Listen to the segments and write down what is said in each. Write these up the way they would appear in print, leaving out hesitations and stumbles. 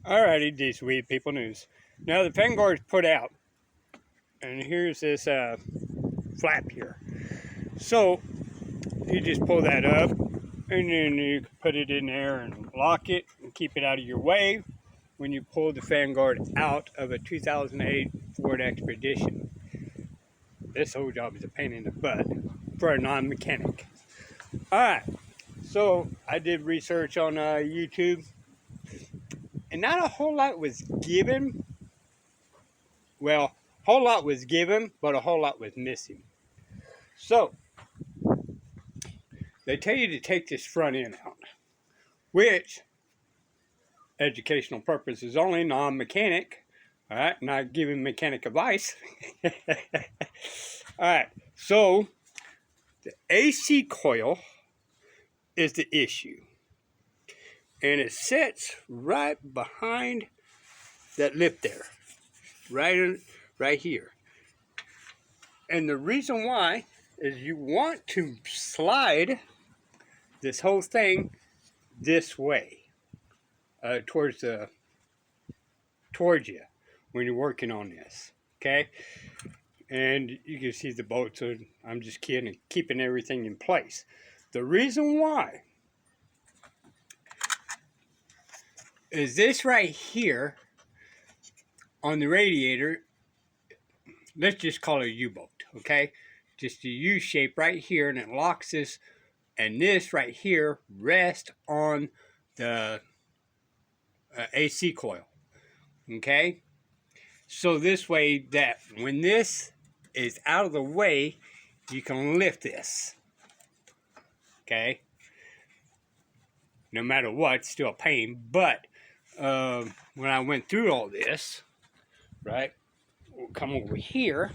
Alrighty, these weed people news. Now the fan guard's put out, and here's this flap here. So you just pull that up, and then you put it in there and lock it and keep it out of your way when you pull the fan guard out of a 2008 Ford Expedition. This whole job is a pain in the butt for a non-mechanic. Alright, so I did research on YouTube, and not a whole lot was given. Well, a whole lot was given, but a whole lot was missing. So, they tell you to take this front end out, which, educational purposes only, non-mechanic, all right, not giving mechanic advice. All right, so the AC coil is the issue, and it sits right behind that lip there, right here. And the reason why is you want to slide this whole thing this way, towards you when you're working on this, okay? And you can see the bolts, so I'm just kidding, keeping everything in place. The reason why is this right here on the radiator. Let's just call it a U-bolt, okay? Just a U shape right here, and it locks this, and this right here rests on the AC coil, okay? So this way that when this is out of the way, you can lift this, okay? No matter what, it's still a pain, but when I went through all this, right, we'll come over here.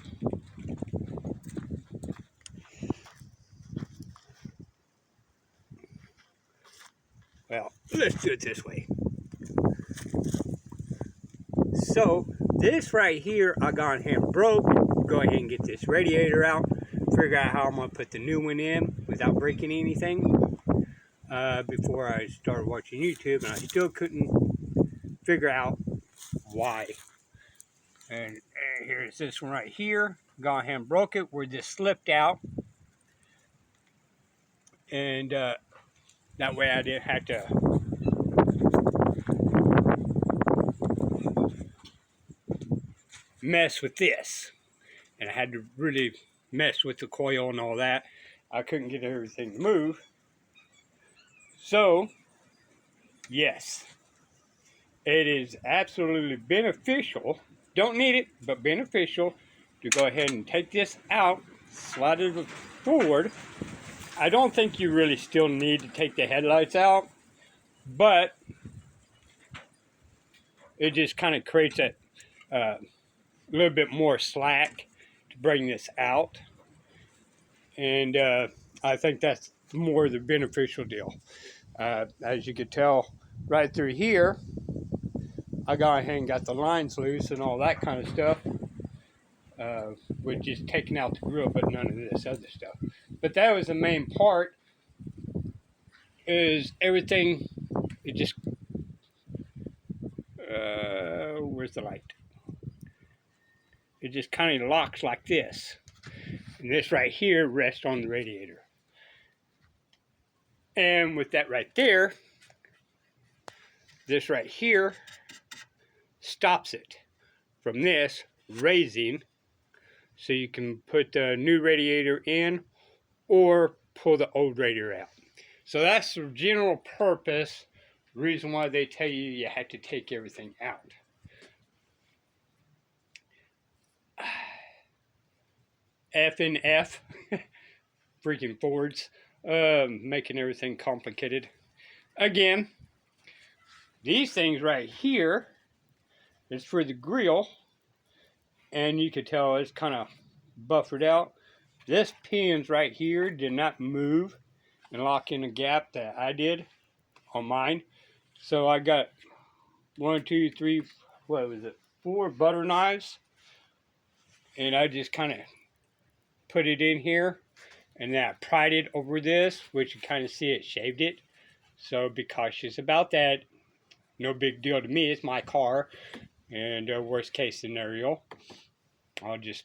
Well, let's do it this way. So this right here, I got ahead and broke. Go ahead and get this radiator out. Figure out how I'm gonna put the new one in without breaking anything. Before I started watching YouTube, and I still couldn't figure out why. And here's this one right here. Go ahead and broke it where this slipped out, and that way I didn't have to mess with this, and I had to really mess with the coil and all that. I couldn't get everything to move. So yes, it is absolutely beneficial, don't need it, but beneficial to go ahead and take this out, slide it forward. I don't think you really still need to take the headlights out, but it just kind of creates a little bit more slack to bring this out. And I think that's more the beneficial deal. As you can tell right through here, I got ahead and got the lines loose and all that kind of stuff, with just taking out the grill, but none of this other stuff. But that was the main part, is everything, it just, where's the light? It just kind of locks like this. And this right here rests on the radiator. And with that right there, this right here stops it from this raising, so you can put the new radiator in or pull the old radiator out. So that's the general purpose, reason why they tell you you have to take everything out. F and F, freaking Fords, making everything complicated. Again, these things right here is for the grill, and you can tell it's kind of buffered out. This pins right here did not move and lock in a gap that I did on mine. So I got 1, 2, 3, what was it, 4 butter knives, and I just kind of put it in here, and then I pried it over this, which you kind of see it shaved it. So be cautious about that. no big deal to me. It's my car. And worst case scenario, I'll just,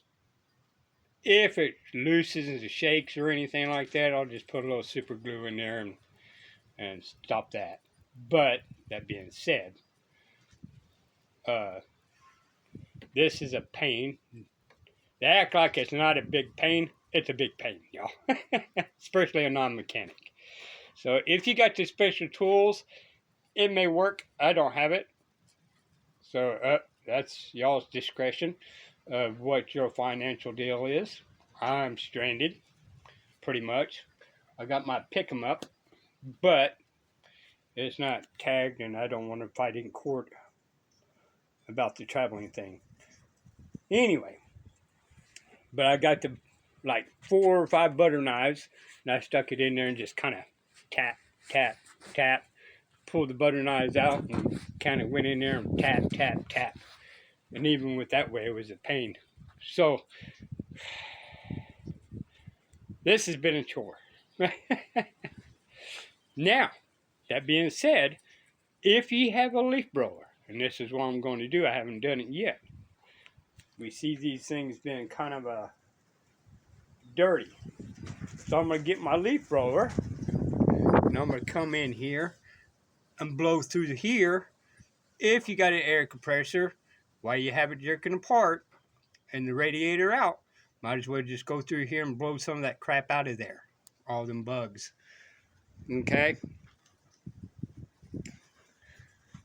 if it loosens or shakes or anything like that, I'll just put a little super glue in there and stop that. But that being said, this is a pain. They act like it's not a big pain. It's a big pain, y'all. Especially a non-mechanic. So if you got the special tools, it may work. I don't have it. So that's y'all's discretion of what your financial deal is. I'm stranded, pretty much. I got my pick 'em up, but it's not tagged, and I don't want to fight in court about the traveling thing. Anyway, but I got the like 4 or 5 butter knives, and I stuck it in there and just kind of tap, tap, tap, pulled the butter knives out and kind of went in there and tap, tap, tap. And even with that way, it was a pain. So this has been a chore. Now, that being said, if you have a leaf blower, and this is what I'm going to do, I haven't done it yet. We see these things being kind of dirty. So I'm going to get my leaf blower, and I'm going to come in here and blow through here. If you got an air compressor, while you have it jerking apart and the radiator out, might as well just go through here and blow some of that crap out of there. All them bugs. Okay?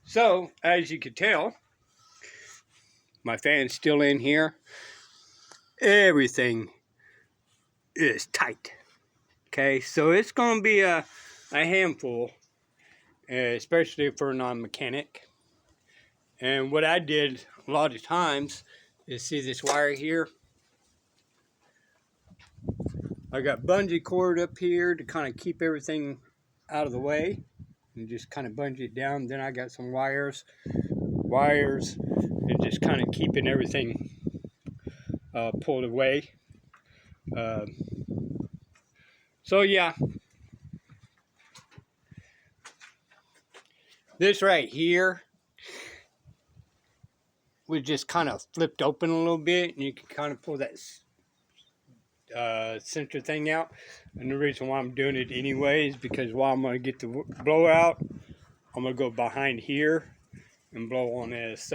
So, as you can tell, my fan's still in here. Everything is tight. Okay, so it's going to be a handful, especially for a non-mechanic. And what I did a lot of times is, see this wire here? I got bungee cord up here to kind of keep everything out of the way, and just kind of bungee it down. Then I got some wires, and just kind of keeping everything pulled away. So yeah, this right here was just kind of flipped open a little bit, and you can kind of pull that center thing out. And the reason why I'm doing it anyway is because while I'm going to get the blowout, I'm going to go behind here and blow on this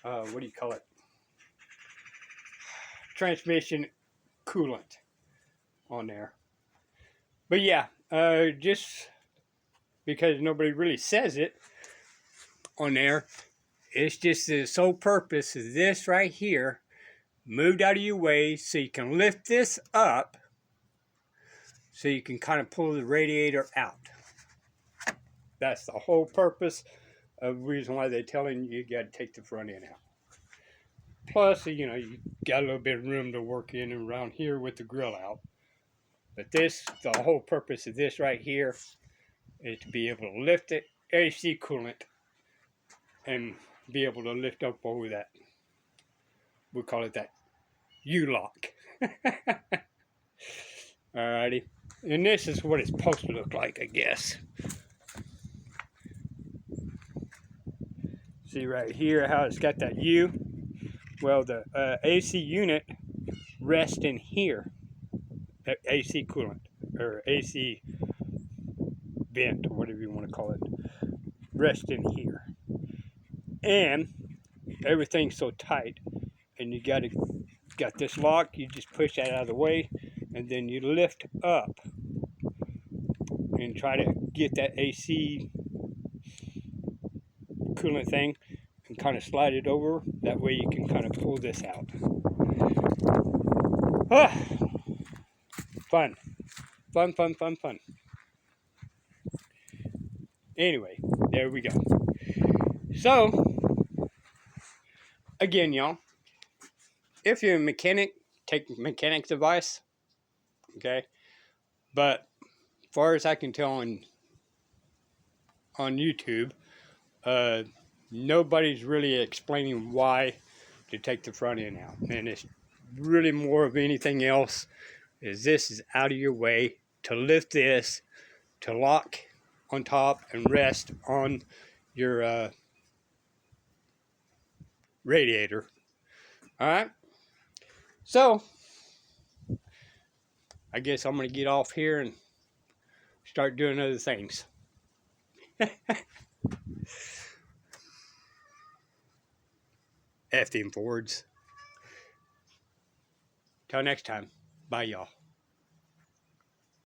what do you call it, transmission coolant on there. But yeah, just because nobody really says it on there, it's just the sole purpose of this right here moved out of your way so you can lift this up so you can kind of pull the radiator out. That's the whole purpose of the reason why they're telling you got to take the front end out. Plus, you know, you got a little bit of room to work in and around here with the grill out. But this, the whole purpose of this right here is to be able to lift the AC coolant and be able to lift up over that. We call it that U-lock. Alrighty. And this is what it's supposed to look like, I guess. See right here how it's got that U? Well, the AC unit rests in here. AC coolant, or AC vent, or whatever you want to call it, rests in here. And everything's so tight, and you got this lock, you just push that out of the way, and then you lift up and try to get that AC coolant thing and kind of slide it over. That way you can kind of pull this out. Fun. Anyway, there we go. So, again, y'all, if you're a mechanic, take mechanic's advice, okay? But as far as I can tell on YouTube, nobody's really explaining why to take the front end out. And it's really more of anything else is this is out of your way to lift this, to lock on top and rest on your radiator. All right. So I guess I'm going to get off here and start doing other things. F them Fords. Till next time. Bye, y'all.